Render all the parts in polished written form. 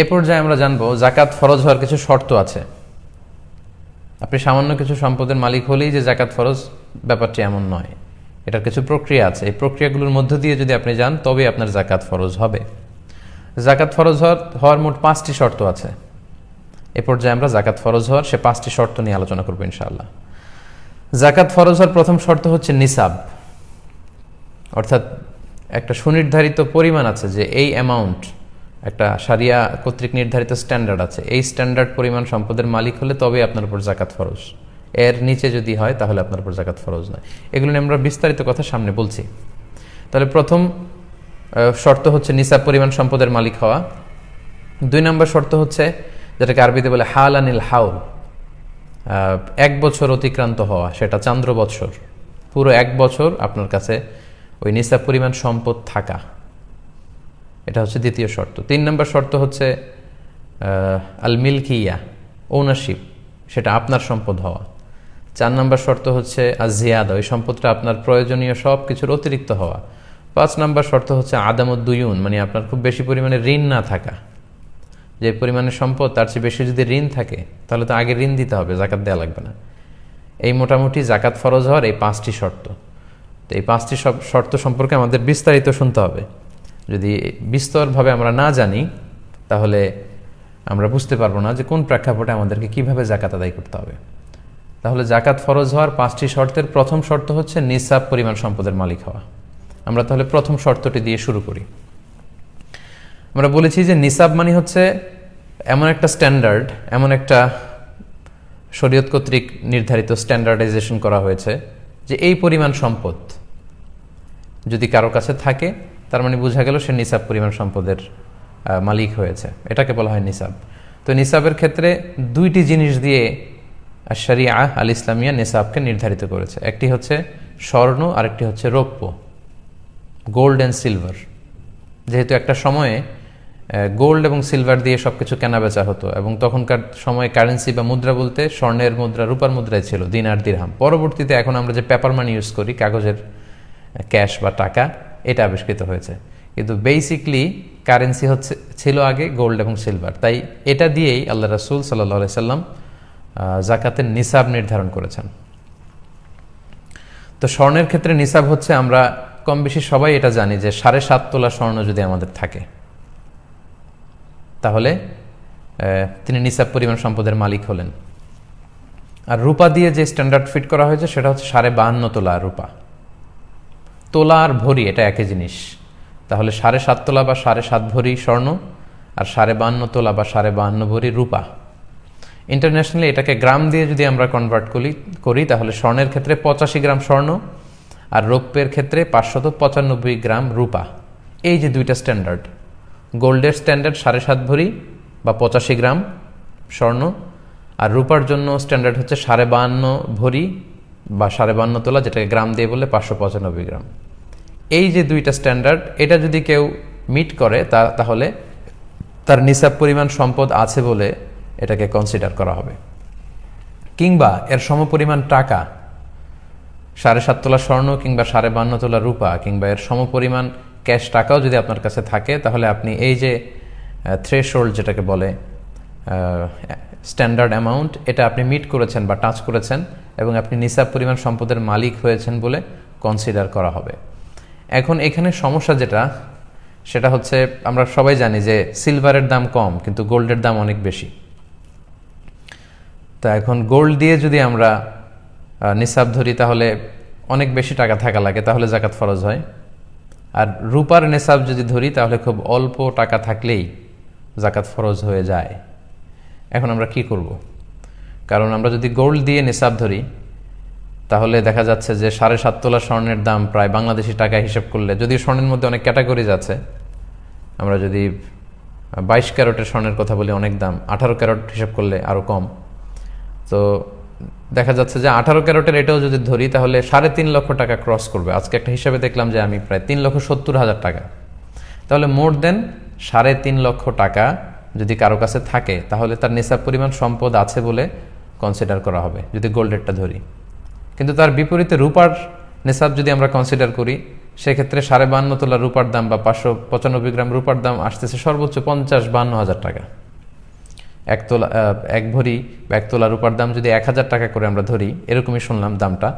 এ পর্যায়ে আমরা জানবো জাকাত ফরজ হওয়ার কিছু শর্ত আছে। আপনি সামান্য কিছু সম্পদের মালিক হলেই যে জাকাত ফরজ, ব্যাপারটি এমন নয়। এটার কিছু প্রক্রিয়া আছে। এই প্রক্রিয়াগুলোর মধ্য দিয়ে যদি আপনি যান তবে আপনার জাকাত ফরজ হবে। জাকাত ফরজ হওয়ার মোট 5টি শর্ত আছে। এ পর্যায়ে আমরা জাকাত ফরজ হওয়ার সে 5টি শর্ত নিয়ে আলোচনা করবো ইনশাআল্লাহ। জাকাত ফরজ হওয়ার প্রথম শর্ত হচ্ছে নিসাব, অর্থাৎ একটা সুনির্ধারিত পরিমাণ আছে যে এই অ্যামাউন্ট, একটা শারিয়া কর্তৃক নির্ধারিত স্ট্যান্ডার্ড আছে, এই স্ট্যান্ডার্ড পরিমাণ সম্পদের মালিক হলে তবে আপনার উপর জাকাত ফরজ। এর নিচে যদি হয় তাহলে আপনার উপর জাকাত ফরজ নয়। এগুলো নিয়ে আমরা বিস্তারিত কথা সামনে বলছি। তাহলে প্রথম শর্ত হচ্ছে নিসাব পরিমাণ সম্পদের মালিক হওয়া। 2 নম্বর শর্ত হচ্ছে যেটাকে আরবিতে বলে হালানিল হাউল, 1 বছর অতিক্রান্ত হওয়া, সেটা চান্দ্র বৎসর, পুরো 1 বছর আপনার কাছে ওই নিসাব পরিমাণ সম্পদ থাকা, এটা হচ্ছে দ্বিতীয় শর্ত। 3 নম্বর শর্ত হচ্ছে আল মিলকিয়া, ওনারশিপ, সেটা আপনার সম্পদ হওয়া। 4 নম্বর শর্ত হচ্ছে আজিয়াদা, ওই সম্পদটা আপনার প্রয়োজনীয় সব কিছুর অতিরিক্ত হওয়া। 5 নম্বর শর্ত হচ্ছে আদামুদ্দুয়ুন, মানে আপনার খুব বেশি পরিমাণে ঋণ না থাকা। যে পরিমাণে সম্পদ তার চেয়ে বেশি যদি ঋণ থাকে তাহলে তো আগে ঋণ দিতে হবে, জাকাত দেওয়া লাগবে না। এই মোটামুটি জাকাত ফরজ হওয়ার এই 5টি শর্ত। তো এই 5টি শর্ত সম্পর্কে আমাদের বিস্তারিত শুনতে হবে। যদি বিস্তরভাবে আমরা না জানি তাহলে আমরা বুঝতে পারবো না যে কোন প্রেক্ষাপটে আমাদেরকে কিভাবে জাকাত আদায় করতে হবে। তাহলে জাকাত ফরজ হওয়ার 5টি শর্তের প্রথম শর্ত হচ্ছে নিসাব পরিমাণ সম্পদের মালিক হওয়া। আমরা তাহলে প্রথম শর্তটি দিয়ে শুরু করি। আমরা বলেছি যে নিসাব মানে হচ্ছে এমন একটা স্ট্যান্ডার্ড, এমন একটা শরীয়ত কর্তৃক নির্ধারিত স্ট্যান্ডার্ডাইজেশন করা হয়েছে যে এই পরিমাণ সম্পদ যদি কারো কাছে থাকে তার মানে বোঝা গেল সে নিসাব পরিমাণ সম্পদের মালিক হয়েছে, এটাকে বলা হয় নিসাব। তো নিসাবের ক্ষেত্রে 2টি জিনিস দিয়ে শরিয়া আল ইসলামিয়া নিসাবকে নির্ধারিত করেছে। একটি হচ্ছে স্বর্ণ, আরেকটি হচ্ছে রৌপ্য, গোল্ড অ্যান্ড সিলভার। যেহেতু একটা সময়ে গোল্ড এবং সিলভার দিয়ে সবকিছু কেনা বেচা হতো এবং তখনকার সময়ে কারেন্সি বা মুদ্রা বলতে স্বর্ণের মুদ্রা, রূপার মুদ্রায় ছিল দিনার দিরহাম। পরবর্তীতে এখন আমরা যে পেপার মানি ইউজ করি, কাগজের ক্যাশ বা টাকা, এটা আবিষ্কৃত হয়েছে। কিন্তু বেসিকলি কারেন্সি ছিল আগে গোল্ড এবং সিলভার। তাই এটা দিয়েই আল্লাহ রাসূল সাল্লাল্লাহু আলাইহি সাল্লাম জাকাতের নিসাব নির্ধারণ করেছেন। তো স্বর্ণের ক্ষেত্রে নিসাব হচ্ছে, আমরা কম বেশি সবাই এটা জানি যে 7.5 তোলা স্বর্ণ যদি আমাদের থাকে তাহলে তিনি নিসাব পরিমাণ সম্পদের মালিক হলেন। আর রূপা দিয়ে যে স্ট্যান্ডার্ড ফিট করা হয়েছে সেটা হচ্ছে 52.5 তোলা রূপা। তোলা আর ভরি এটা একই জিনিস। তাহলে 7.5 তোলা বা 7.5 ভরি স্বর্ণ আর 52.5 তোলা বা 52.5 ভরি রূপা। ইন্টারন্যাশনালি এটাকে গ্রাম দিয়ে যদি আমরা কনভার্ট করি তাহলে স্বর্ণের ক্ষেত্রে 85 গ্রাম স্বর্ণ আর রৌপ্যের ক্ষেত্রে 595 গ্রাম রূপা। এই যে 2টা স্ট্যান্ডার্ড, গোল্ডের স্ট্যান্ডার্ড 7.5 ভরি বা 85 গ্রাম স্বর্ণ, আর রূপার জন্য স্ট্যান্ডার্ড হচ্ছে 52.5 ভরি বা 52.5 তোলা, যেটাকে গ্রাম দিয়ে বললে 595 গ্রাম। এই যে 2টা স্ট্যান্ডার্ড, এটা যদি কেউ মিট করে তাহলে তার নিসাব পরিমাণ সম্পদ আছে বলে এটাকে কনসিডার করা হবে। কিংবা এর সমপরিমাণ টাকা, 7.5 তোলা স্বর্ণ কিংবা 52.5 তোলা রূপা কিংবা এর সমপরিমাণ ক্যাশ টাকাও যদি আপনার কাছে থাকে তাহলে আপনি এই যে থ্রেশহোল্ড যেটাকে বলে স্ট্যান্ডার্ড অ্যামাউন্ট, এটা আপনি মিট করেছেন বা টাচ করেছেন এবং আপনি নিসাব পরিমাণ সম্পদের মালিক হয়েছেন বলে কনসিডার করা হবে। এখন এখানে সমস্যা যেটা, সেটা হচ্ছে আমরা সবাই জানি যে সিলভারের দাম কম কিন্তু গোল্ডের দাম অনেক বেশি। তা এখন গোল্ড দিয়ে যদি আমরা নিসাব ধরি তাহলে অনেক বেশি টাকা থাকা লাগে, তাহলে জাকাত ফরজ হয়। আর রূপার নিসাব যদি ধরি তাহলে খুব অল্প টাকা থাকলেই জাকাত ফরজ হয়ে যায়। এখন আমরা কি করব? কারণ আমরা যদি গোল্ড দিয়ে নিসাব ধরি তাহলে দেখা যাচ্ছে যে 7.5 তোলা স্বর্ণের দাম প্রায় বাংলাদেশি টাকা হিসেব করলে, যদিও স্বর্ণের মধ্যে অনেক ক্যাটাগরিজ আছে, আমরা যদি 22 ক্যারেটের স্বর্ণের কথা বলি অনেক দাম, 18 ক্যারেট হিসেব করলে আরও কম। তো দেখা যাচ্ছে যে 18 ক্যারেটের এটাও যদি ধরি তাহলে 3.5 লক্ষ টাকা ক্রস করবে। আজকে একটা হিসাবে দেখলাম যে আমি প্রায় 3,70,000 টাকা। তাহলে মোর দেন 3.5 লক্ষ টাকা যদি কারো কাছে থাকে তাহলে তার নিসাব পরিমাণ সম্পদ আছে বলে কনসিডার করা হবে যদি গোল্ডেরটা ধরি। কিন্তু তার বিপরীতে রূপার নিসাব যদি আমরা কনসিডার করি সেক্ষেত্রে 52.5 তোলা রূপার দাম বা 595 গ্রাম রূপার দাম আসতেছে সর্বোচ্চ 50-52 হাজার টাকা। এক ভরি বা 1 তোলা রূপার দাম যদি 1,000 টাকা করে আমরা ধরি, এরকমই শুনলাম দামটা,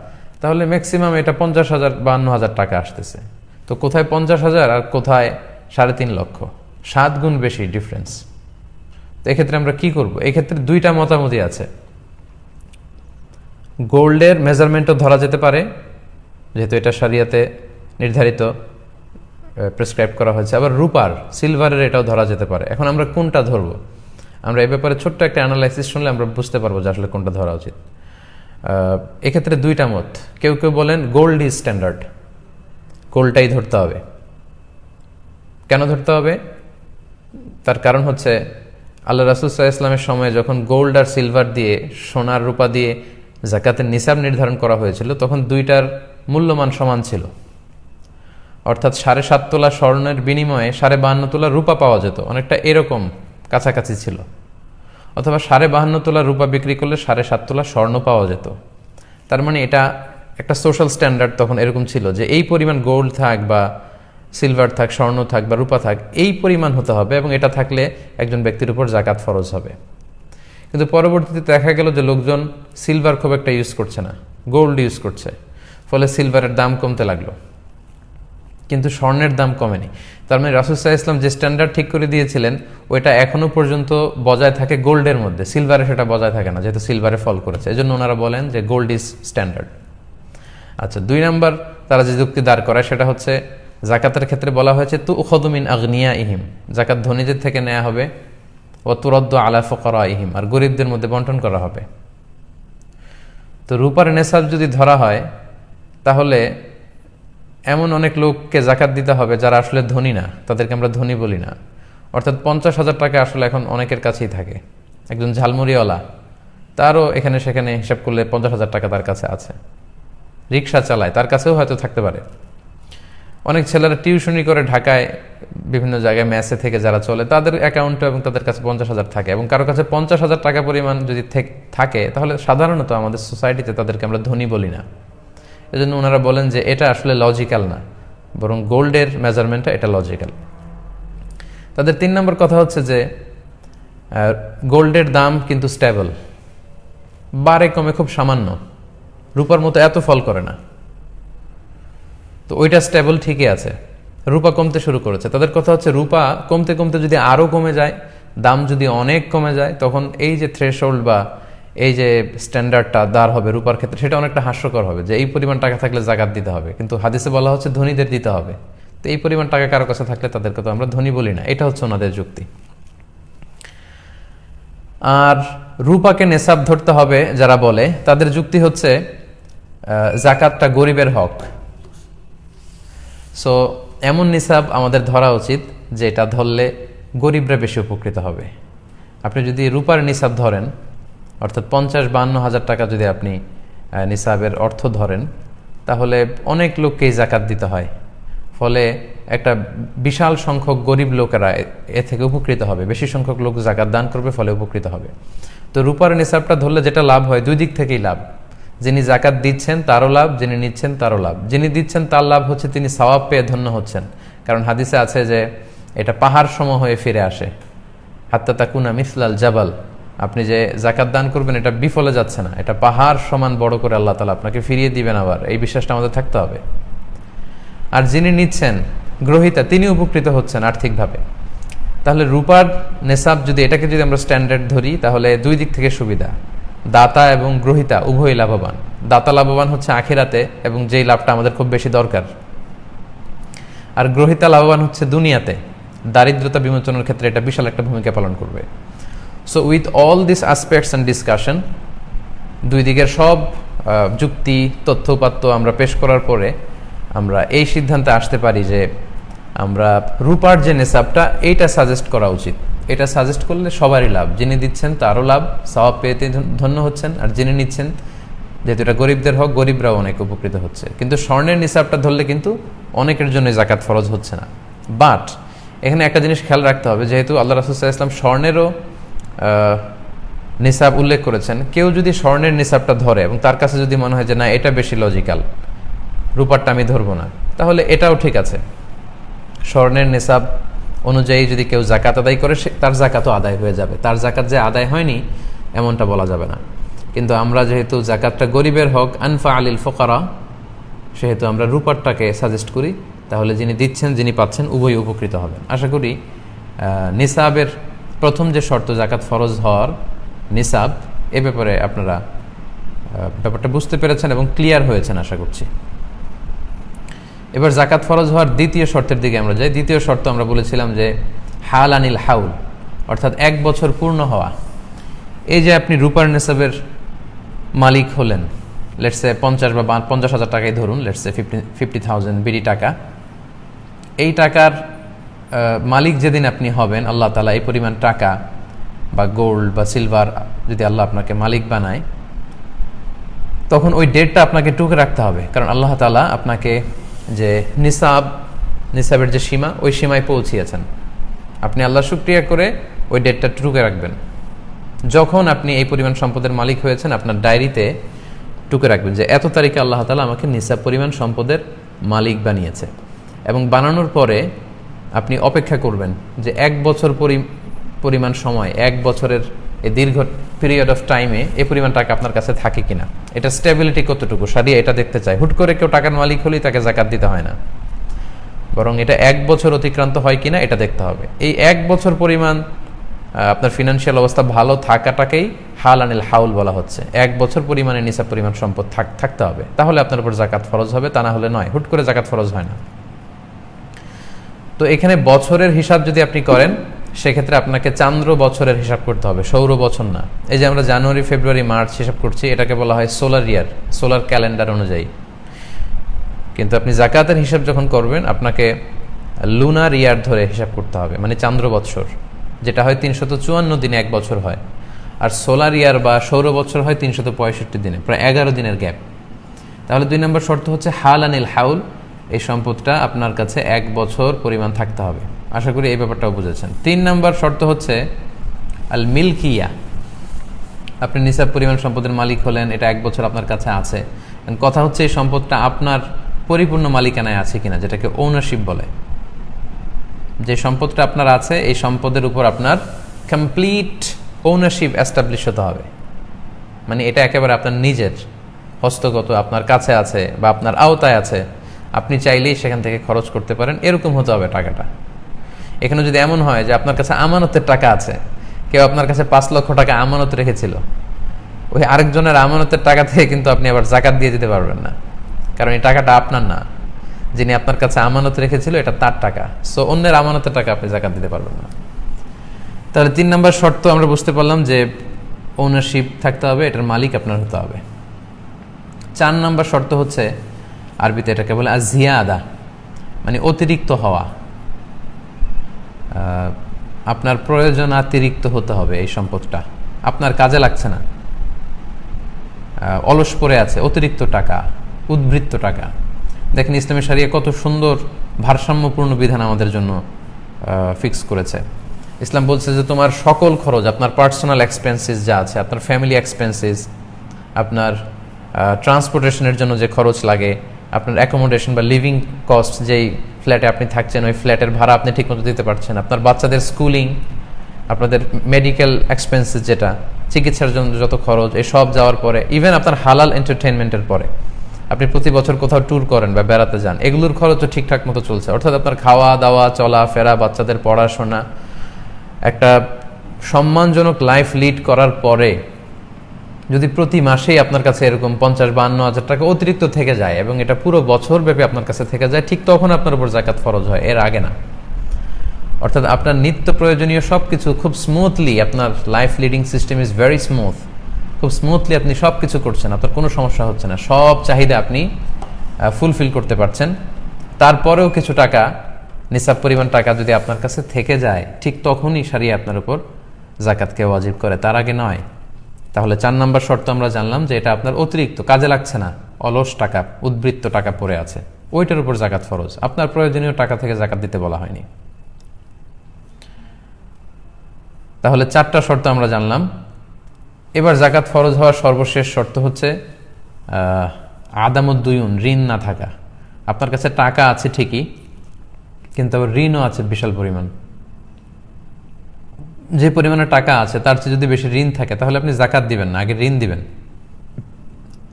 তাহলে ম্যাক্সিমাম এটা 50,000-52,000 টাকা আসতেছে। তো কোথায় 50,000 আর কোথায় 3.5 লক্ষ, 7 গুণ বেশি ডিফারেন্স। তো এক্ষেত্রে আমরা কি করব? এক্ষেত্রে দুইটা মতামতই আছে। গোল্ডের মেজারমেন্টও ধরা যেতে পারে, যেহেতু এটা শরিয়াতে নির্ধারিত, প্রেসক্রাইব করা হয়েছে। আবার রূপার, সিলভারের এটাও ধরা যেতে পারে। এখন আমরা কোনটা ধরবো? আমরা এই ব্যাপারে ছোট্ট একটা অ্যানালাইসিস শুনলে আমরা বুঝতে পারবো যে আসলে কোনটা ধরা উচিত। এক্ষেত্রে দুইটা মত। কেউ কেউ বলেন গোল্ড ইজ স্ট্যান্ডার্ড, গোল্ডটাই ধরতে হবে। কেন ধরতে হবে? তার কারণ হচ্ছে আল্লাহ রাসূল সাল্লাল্লাহু আলাইহি ওয়াসাল্লামের সময় যখন গোল্ড আর সিলভার দিয়ে, সোনার রূপা দিয়ে যাকাতের নিসাব নির্ধারণ করা হয়েছিল, তখন দুইটার মূল্যমান সমান ছিল। অর্থাৎ 7.5 তোলা স্বর্ণের বিনিময়ে 52.5 তোলা রূপা পাওয়া যেত, অনেকটা এরকম কাছাকাছি ছিল। অথবা 52.5 তোলা রূপা বিক্রি করলে 7.5 তোলা স্বর্ণ পাওয়া যেত। তার মানে এটা একটা সোশ্যাল স্ট্যান্ডার্ড তখন এরকম ছিল যে এই পরিমাণ গোল্ড থাক বা সিলভার থাক, স্বর্ণ থাক বা রূপা থাক, এই পরিমাণ হতে হবে, এবং এটা থাকলে একজন ব্যক্তির উপর যাকাত ফরজ হবে। কিন্তু পরবর্তীতে দেখা গেল যে লোকজন সিলভার খুব একটা ইউজ করছে না, গোল্ড ইউজ করছে, ফলে সিলভারের দাম কমতে লাগলো, কিন্তু স্বর্ণের দাম কমেনি। তার মানে রাসূল সাল্লাল্লাহু আলাইহি ওয়াসাল্লাম যে স্ট্যান্ডার্ড ঠিক করে দিয়েছিলেন ওইটা এখনো পর্যন্ত বজায় থাকে গোল্ডের মধ্যে, সিলভারে সেটা বজায় থাকে না, যেহেতু সিলভারে ফল করেছে। এই জন্য ওনারা বলেন যে গোল্ড ইজ স্ট্যান্ডার্ড। আচ্ছা, 2 নাম্বার তারা যে যুক্তি দাঁড় করায় সেটা হচ্ছে যাকাতের ক্ষেত্রে বলা হয়েছে তুখযু মিন আগনিয়াইহিম, যাকাত ধনীদের থেকে নেওয়া হবে, ও তুরাদ্দু আলা ফুকারাইহিম, আর গরিবদের মধ্যে বন্টন করা হবে। তো রূপার নেসাব যদি ধরা হয় তাহলে এমন অনেক লোককে যাকাত দিতে হবে যারা আসলে ধনী না, তাদেরকে আমরা ধনী বলি না। অর্থাৎ 50,000 টাকা আসলে এখন অনেকের কাছেই থাকে। একজন ঝালমুড়িওয়ালা, তারও এখানে সেখানে হিসাব করলে 50,000 টাকা তার কাছে আছে। রিক্সা চালায়, তার কাছেও হয়তো থাকতে পারে। অনেক ছেলেরা টিউশনি করে ঢাকায় বিভিন্ন জায়গায় মেসে থেকে যারা চলে, তাদের অ্যাকাউন্টে এবং তাদের কাছে 50,000 থাকে, এবং কারো কাছে 50,000 টাকা পরিমাণ যদি থাকে, তাহলে সাধারণত আমাদের সোসাইটিতে তাদেরকে আমরা ধনী বলি না। এজন্য ওনারা বলেন যে এটা আসলে লজিক্যাল না, বরং গোল্ডের মেজারমেন্টটা এটা লজিক্যাল। তাদের 3 নম্বর কথা হচ্ছে যে গোল্ডের দাম কিন্তু স্টেবল, বাড়ে কমে খুব সামান্য, রূপার মতো এত ফল করে না। তো ওইটা স্টেবল ঠিকই আছে। রূপা কমতে শুরু করেছে, তাদের কথা হচ্ছে রূপা কমতে কমতে যদি আরও কমে যায়, দাম যদি অনেক কমে যায়, তখন এই যে থ্রেশহোল্ড বা এই যে স্ট্যান্ডার্ডটা দাঁড় হবে রূপার ক্ষেত্রে, সেটা অনেকটা হাস্যকর হবে যে এই পরিমাণ টাকা থাকলে যাকাত দিতে হবে, কিন্তু হাদিসে বলা হচ্ছে ধনীদের দিতে হবে। তো এই পরিমাণ টাকা কারো কাছে থাকলে তাদেরকে তো আমরা ধনী বলি না, এটা হচ্ছে ওনাদের যুক্তি। আর রূপাকে নেসাব ধরতে হবে যারা বলে, তাদের যুক্তি হচ্ছে যাকাতটা গরিবের হক। সো এমন নিসাব আমাদের ধরা উচিত যে এটা ধরলে গরিবরা বেশি উপকৃত হবে। আপনি যদি রূপার নিসাব ধরেন, অর্থাৎ 50-52 হাজার টাকা যদি আপনি নিসাবের অর্থ ধরেন, তাহলে অনেক লোককেই যাকাত দিতে হয়, ফলে একটা বিশাল সংখ্যক গরিব লোকেরা এ থেকে উপকৃত হবে, বেশি সংখ্যক লোক যাকাত দান করবে, ফলে উপকৃত হবে। তো রূপার নিসাবটা ধরলে যেটা লাভ হয়, দুই দিক থেকেই লাভ। যিনি যাকাত দিচ্ছেন তারও লাভ, যিনি নিচ্ছেন তারও লাভ। যিনি দিচ্ছেন তার লাভ হচ্ছে তিনি সওয়াব পেয়ে ধন্য হচ্ছেন, কারণ হাদিসে আছে যে এটা পাহাড় সম হয়ে ফিরে আসে, হাত্তা তাকুনা মিসলাল জাবাল। আপনি যে যাকাত দান করবেন এটা বিফলে যাচ্ছে না, এটা পাহাড় সমান বড় করে আল্লাহ তাআলা আপনাকে ফিরিয়ে দিবেন। আবার এই বিশ্বাসটা আমাদের থাকতে হবে। আর যিনি নিচ্ছেন, গ্রহীতা, তিনি উপকৃত হচ্ছেন আর্থিকভাবে। তাহলে রূপার নেসাব যদি এটাকে যদি আমরা স্ট্যান্ডার্ড ধরি, তাহলে দুই দিক থেকে সুবিধা, দাতা এবং গ্রহীতা উভয়ই লাভবান। দাতা লাভবান হচ্ছে আখিরাতে, এবং যেই লাভটা আমাদের খুব বেশি দরকার। আর গ্রহীতা লাভবান হচ্ছে দুনিয়াতে, দারিদ্রতা বিমোচনের ক্ষেত্রে এটা বিশাল একটা ভূমিকা পালন করবে। So with all this aspects and discussion, দুই দিকের সব যুক্তি তথ্যপাত্য আমরা পেশ করার পরে আমরা এই সিদ্ধান্তে আসতে পারি যে আমরা রূপার যে নেসাবটা, এইটা সাজেস্ট করা উচিত। এটা সাজেস্ট করলে সবারই লাভ, যিনি দিচ্ছেন তারও লাভ, সওয়াব পেতে ধন্য হচ্ছেন, আর যিনি নিচ্ছেন, যেহেতু এটা গরিবদের হক, গরিবরাও অনেক উপকৃত হচ্ছে। কিন্তু স্বর্ণের নিসাবটা ধরলে কিন্তু অনেকের জন্য যাকাত ফরজ হচ্ছে না। বাট এখানে একটা জিনিস খেয়াল রাখতে হবে, যেহেতু আল্লাহ রাসূল সাল্লাল্লাহু আলাইহি ওয়াসাল্লাম স্বর্ণেরও নিসাব উল্লেখ করেছেন, কেউ যদি স্বর্ণের নিসাবটা ধরে এবং তার কাছে যদি মনে হয় যে না এটা বেশি লজিক্যাল, রূপারটা আমি ধরবো না, তাহলে এটাও ঠিক আছে। স্বর্ণের নিসাব অনুযায়ী যদি কেউ জাকাত আদায় করে তার জাকাতও আদায় হয়ে যাবে, তার জাকাত যে আদায় হয়নি এমনটা বলা যাবে না। কিন্তু আমরা যেহেতু জাকাতটা গরিবের হক, আনফা আলিল ফোকারা, সেহেতু আমরা রূপারটাকে সাজেস্ট করি, তাহলে যিনি দিচ্ছেন যিনি পাচ্ছেন উভয় উপকৃত হবেন। আশা করি নিসাবের প্রথম যে শর্ত জাকাত ফরজ হওয়ার নিসাব, এ ব্যাপারে আপনারা ব্যাপারটা বুঝতে পেরেছেন এবং ক্লিয়ার হয়েছেন আশা করছি। এবার জাকাত ফরজ হওয়ার দ্বিতীয় শর্তের দিকে আমরা যাই। দ্বিতীয় শর্ত আমরা বলেছিলাম যে হাল আনিল হাউল, অর্থাৎ 1 বছর পূর্ণ হওয়া। এই যে আপনি রূপার নিসাবের মালিক হলেন, লেটসে 50,000 টাকাই ধরুন, লেটসে 50,000 বিডি টাকা। এই টাকার মালিক যেদিন আপনি হবেন, আল্লাহ তাআলা এই পরিমাণ টাকা বা গোল্ড বা সিলভার যদি আল্লাহ আপনাকে মালিক বানায়, তখন ওই ডেটটা আপনাকে টুকে রাখতে হবে। কারণ আল্লাহ তাআলা আপনাকে যে নিসাবের যে সীমা, ওই সীমায় পৌঁছিয়েছেন। আপনি আল্লাহ শুকরিয়া করে ওই ডেটটা টুকে রাখবেন। যখন আপনি এই পরিমাণ সম্পদের মালিক হয়েছেন, আপনার ডায়েরিতে টুকে রাখবেন যে এত তারিখে আল্লাহ তাআলা আমাকে নিসাব পরিমাণ সম্পদের মালিক বানিয়েছে। এবং বানানোর পরে আপনি অপেক্ষা করবেন যে 1 বছর পরিমাণ সময়, 1 বছরের এই দীর্ঘ পিরিয়ড অফ টাইমে এই পরিমাণ টাকা আপনার কাছে থাকে কিনা, এটা স্টেবিলিটি কতটুকু, সারিয়া এটা দেখতে চাই। হুট করে কেউ টাকার মালিক হলেই তাকে জাকাত দিতে হয় না, বরং এটা 1 বছর অতিক্রান্ত হয় কিনা এটা দেখতে হবে। এই 1 বছর পরিমাণ আপনার ফিনান্সিয়াল অবস্থা ভালো থাকাটাকেই হাল আনিল হাউল বলা হচ্ছে। 1 বছর পরিমাণে নিসাব পরিমাণ সম্পদ থাকতে হবে, তাহলে আপনার উপর জাকাত ফরজ হবে, তা না হলে নয়। হুট করে জাকাত ফরজ হয় না। তো এখানে বছরের হিসাব যদি আপনি করেন, সেক্ষেত্রে আপনাকে চান্দ্র বছরের হিসাব করতে হবে, সৌর বছর না। এই যে আমরা জানুয়ারি, ফেব্রুয়ারি, মার্চ হিসাব করছি, এটাকে বলা হয় সোলার ইয়ার, সোলার ক্যালেন্ডার অনুযায়ী। কিন্তু আপনি জাকাতের হিসাব যখন করবেন, আপনাকে লুনার ইয়ার ধরে হিসাব করতে হবে, মানে চান্দ্র বৎসর, যেটা হয় 354 দিনে 1 বছর হয়। আর সোলার ইয়ার বা সৌর বছর হয় 365 দিনে, প্রায় 11 দিনের গ্যাপ। তাহলে 2 নম্বর শর্ত হচ্ছে হাল আনিল হাউল, এই সম্পদটা আপনার কাছে 1 বছর পরিমাণ থাকতে হবে। আশা করি এই ব্যাপারটাও বুঝেছেন। 3 নম্বর শর্ত হচ্ছে আল মিলকিয়া। আপনি নিসাব পরিমাণ সম্পদের মালিক হলেন, এটা 1 বছর আপনার কাছে আছে। কথা হচ্ছে এই সম্পদটা আপনার পরিপূর্ণ মালিকানায় আছে কিনা, যেটাকে ওনারশিপ বলে। যে সম্পদটা আপনার আছে, এই সম্পদের উপর আপনার কমপ্লিট ওনারশিপ এস্টাবলিশ হতে হবে। মানে এটা একেবারে আপনার নিজের হস্তগত, আপনার কাছে আছে বা আপনার আওতায় আছে, আপনি চাইলেই সেখান থেকে খরচ করতে পারেন, এরকম হতে হবে টাকাটা। এখানে যদি এমন হয় যে আপনার কাছে আমানতের টাকা আছে, কেউ আপনার কাছে 5 লক্ষ টাকা আমানত রেখেছিল, ওই আরেকজনের আমানতের টাকা থেকে কিন্তু আপনি আবার জাকাত দিয়ে দিতে পারবেন না, কারণ এই টাকাটা আপনার না। যিনি আপনার কাছে আমানত রেখেছিল, এটা তার টাকা। সো অন্যের আমানতের টাকা আপনি জাকাত দিতে পারবেন না। তাহলে 3 নম্বর শর্ত আমরা বুঝতে পারলাম যে ওনারশিপ থাকতে হবে, এটার মালিক আপনার হতে হবে। 4 নম্বর শর্ত হচ্ছে, আরবিতে এটাকে বলে আজিয়াদা, মানে অতিরিক্ত হওয়া। আপনার প্রয়োজনাতিরিক্ত হতে হবে এই সম্পদটা, আপনার কাজে লাগছে না, অলস পড়ে আছে, অতিরিক্ত টাকা, উদ্বৃত্ত টাকা। দেখেন ইসলামী শরিয়া কত সুন্দর ভারসাম্যপূর্ণ বিধান আমাদের জন্য ফিক্স করেছে। ইসলাম বলছে যে তোমার সকল খরচ, আপনার পার্সোনাল এক্সপেন্সেস যা আছে, আপনার ফ্যামিলি এক্সপেন্সেস, আপনার ট্রান্সপোর্টেশনের জন্য যে খরচ লাগে, আপনার অ্যাকোমোডেশন বা লিভিং কস্ট, যেই ফ্ল্যাটে আপনি থাকছেন ওই ফ্ল্যাটের ভাড়া আপনি ঠিকমতো দিতে পারছেন, আপনার বাচ্চাদের স্কুলিং, আপনাদের মেডিকেল এক্সপেন্সেস, যেটা চিকিৎসার জন্য যত খরচ, এসব যাওয়ার পরে, ইভেন আপনার হালাল এন্টারটেনমেন্টের পরে, আপনি প্রতি বছর কোথাও ট্যুর করেন বা বেড়াতে যান, এগুলোর খরচও ঠিকঠাক মতো চলছে। অর্থাৎ আপনার খাওয়া দাওয়া, চলা ফেরা, বাচ্চাদের পড়াশোনা, একটা সম্মানজনক লাইফ লিড করার পরে যদি প্রতি মাসেই আপনার কাছে এরকম 50-52 হাজার টাকা অতিরিক্ত থেকে যায় এবং এটা পুরো বছর ব্যাপী আপনার কাছে থেকে যায়, ঠিক তখন আপনার উপর জাকাত ফরজ হয়, এর আগে না। অর্থাৎ আপনার নিত্য প্রয়োজনীয় সবকিছু খুব স্মুথলি, আপনার life leading system is very smooth, খুব স্মুথলি আপনি সব কিছু করছেন, আপনার কোনো সমস্যা হচ্ছে না, সব চাহিদা আপনি ফুলফিল করতে পারছেন। তারপরেও কিছু টাকা, নিসাব পরিমাণ টাকা যদি আপনার কাছে থেকে যায়, ঠিক তখনই শরিয়া আপনার উপর জাকাতকে ওয়াজিব করে, তার আগে নয়। তাহলে 4 নম্বর শর্ত আমরা জানলাম যে এটা আপনার অতিরিক্ত, কাজে লাগছে না, অলস টাকা, উদ্বৃত্ত টাকা পড়ে আছে, ওইটার উপর জাকাত ফরজ, আপনার প্রয়োজনীয় টাকা থেকে জাকাত দিতে বলা হয়নি। তাহলে 4টা শর্ত আমরা জানলাম। এবার জাকাত ফরজ হওয়ার সর্বশেষ শর্ত হচ্ছে আদামুদ্দুয়ুন, ঋণ না থাকা। আপনার কাছে টাকা আছে ঠিকই, কিন্তু আবার ঋণও আছে বিশাল পরিমাণ। যে পরিমাণে টাকা আছে তার চেয়ে যদি বেশি ঋণ থাকে তাহলে আপনি জাকাত দিবেন না, আগে ঋণ দিবেন।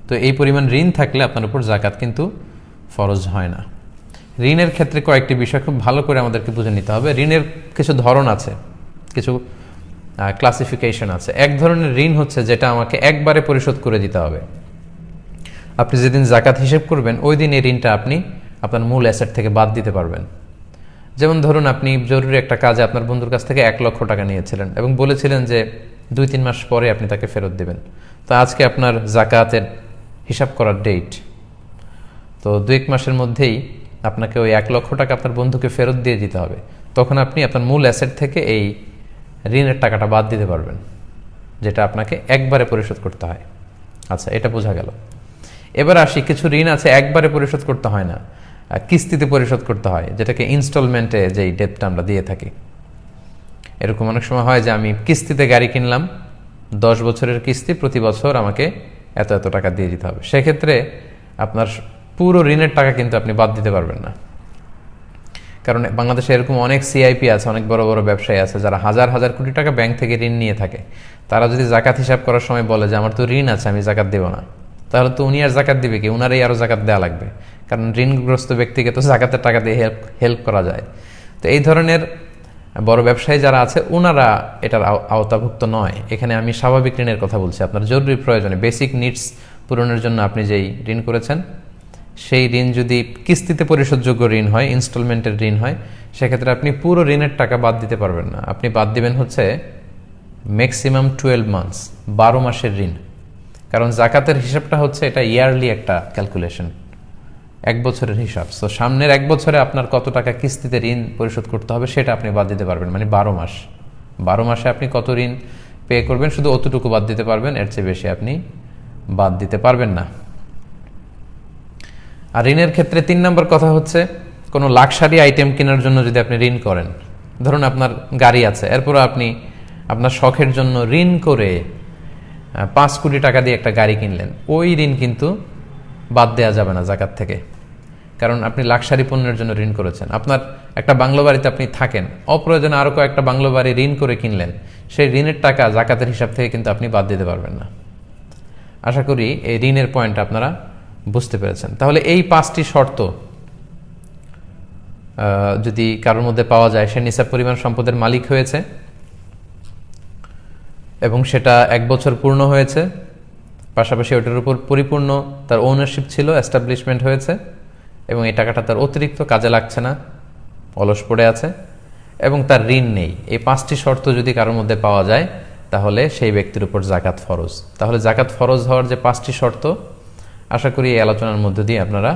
তো এই পরিমাণ ঋণ থাকলে আপনার উপর জাকাত কিন্তু ফরজ হয় না। ঋণের ক্ষেত্রে কয়েকটি বিষয় খুব ভালো করে আমাদেরকে বুঝে নিতে হবে। ঋণের কিছু ধরন আছে, কিছু ক্লাসিফিকেশন আছে। এক ধরনের ঋণ হচ্ছে যেটা আমাকে একবারে পরিশোধ করে দিতে হবে। আপনি যেদিন জাকাত হিসেব করবেন ওই দিন এই ঋণটা আপনি আপনার মূল অ্যাসেট থেকে বাদ দিতে পারবেন। যেমন ধরুন আপনি জরুরি একটা কাজে আপনার বন্ধুর কাছ থেকে 1 লক্ষ টাকা নিয়েছিলেন এবং বলেছিলেন যে 2-3 মাস পরে আপনি তাকে ফেরত দেবেন। তো আজকে আপনার জাকাতের হিসাব করার ডেট, তো 2-1 মাসের মধ্যেই আপনাকে ওই 1 লক্ষ টাকা আপনার বন্ধুকে ফেরত দিয়ে দিতে হবে। তখন আপনি আপনার মূল অ্যাসেট থেকে এই ঋণের টাকাটা বাদ দিতে পারবেন, যেটা আপনাকে একবারে পরিশোধ করতে হয়। আচ্ছা, এটা বোঝা গেল। এবার আসি, কিছু ঋণ আছে একবারে পরিশোধ করতে হয় না, কিস্তিতে পরিশোধ করতে হয়, যেটাকে ইনস্টলমেন্টে যেই ডেটটা আমরা দিয়ে থাকি। এরকম অনেক সময় হয় যে আমি কিস্তিতে গাড়ি কিনলাম, 10 বছরের কিস্তি, প্রতি বছর আমাকে এত এত টাকা দিয়ে দিতে হবে। সেক্ষেত্রে আপনার পুরো ঋণের টাকা কিন্তু আপনি বাদ দিতে পারবেন না। কারণ বাংলাদেশে এরকম অনেক সিআইপি আছে, অনেক বড় বড় ব্যবসায়ী আছে যারা হাজার হাজার কোটি টাকা ব্যাংক থেকে ঋণ নিয়ে থাকে। তারা যদি জাকাত হিসাব করার সময় বলে যে আমার তো ঋণ আছে, আমি জাকাত দেব না, তাহলে তো উনি আর জাকাত দিবে কি? উনারই আরও জাকাত দেওয়া লাগবে, কারণ ঋণগ্রস্ত ব্যক্তিকে তো জাকাতের টাকা দিয়ে হেল্প করা যায়। তো এই ধরনের বড় ব্যবসায়ী যারা আছে ওনারা এটার আওতাভুক্ত নয়। এখানে আমি স্বাভাবিক ঋণের কথা বলছি। আপনার জরুরি প্রয়োজনে, বেসিক নিডস পূরণের জন্য আপনি যেই ঋণ করেছেন, সেই ঋণ যদি কিস্তিতে পরিশোধযোগ্য ঋণ হয়, ইনস্টলমেন্টের ঋণ হয়, সেক্ষেত্রে আপনি পুরো ঋণের টাকা বাদ দিতে পারবেন না। আপনি বাদ দিবেন হচ্ছে ম্যাক্সিমাম 12 মান্থস, 12 মাসের ঋণ। কারণ জাকাতের হিসাবটা হচ্ছে এটা ইয়ারলি একটা ক্যালকুলেশন, 1 বছরের হিসাব। সো সামনের 1 বছরে আপনার কত টাকা কিস্তিতে ঋণ পরিশোধ করতে হবে সেটা আপনি বাদ দিতে পারবেন, মানে 12 মাস। 12 মাসে আপনি কত ঋণ পে করবেন শুধু অতটুকু বাদ দিতে পারবেন, এর চেয়ে বেশি আপনি বাদ দিতে পারবেন না। আর ঋণের ক্ষেত্রে 3 নম্বর কথা হচ্ছে, কোনো লাক্সারি আইটেম কেনার জন্য যদি আপনি ঋণ করেন, ধরুন আপনার গাড়ি আছে, এরপর আপনি আপনার শখের জন্য ঋণ করে 5 কোটি টাকা দিয়ে একটা গাড়ি কিনলেন, ওই ঋণ কিন্তু বাদ দেওয়া যাবে না জাকাত থেকে, কারণ আপনি লাক্সারি পণ্যের জন্য ঋণ করেছেন। আপনার একটা বাংলো বাড়িতে আপনি থাকেন, অপ্রয়োজনে আরও কয়েকটা বাংলো বাড়ি ঋণ করে কিনলেন, সেই ঋণের টাকা জাকাতের হিসাব থেকে কিন্তু আপনি বাদ দিতে পারবেন না। আশা করি এই ঋণের পয়েন্ট আপনারা বুঝতে পেরেছেন। তাহলে এই 5টি শর্ত যদি কারোর মধ্যে পাওয়া যায়, সে নিসাব পরিমাণ সম্পদের মালিক হয়েছে এবং সেটা 1 বছর পূর্ণ হয়েছে, পাশাপাশি ওটার উপর পরিপূর্ণ তার ওনারশিপ ছিল, এস্টাবলিশমেন্ট হয়েছে, এবং এই টাকাটা তার অতিরিক্ত কাজে লাগছে না, অলস পড়ে আছে, এবং তার ঋণ নেই। এই 5টি শর্ত যদি কারোর মধ্যে পাওয়া যায় তাহলে সেই ব্যক্তির উপর জাকাত ফরজ। তাহলে জাকাত ফরজ হওয়ার যে 5টি শর্ত, আশা করি এই আলোচনার মধ্য দিয়ে আপনারা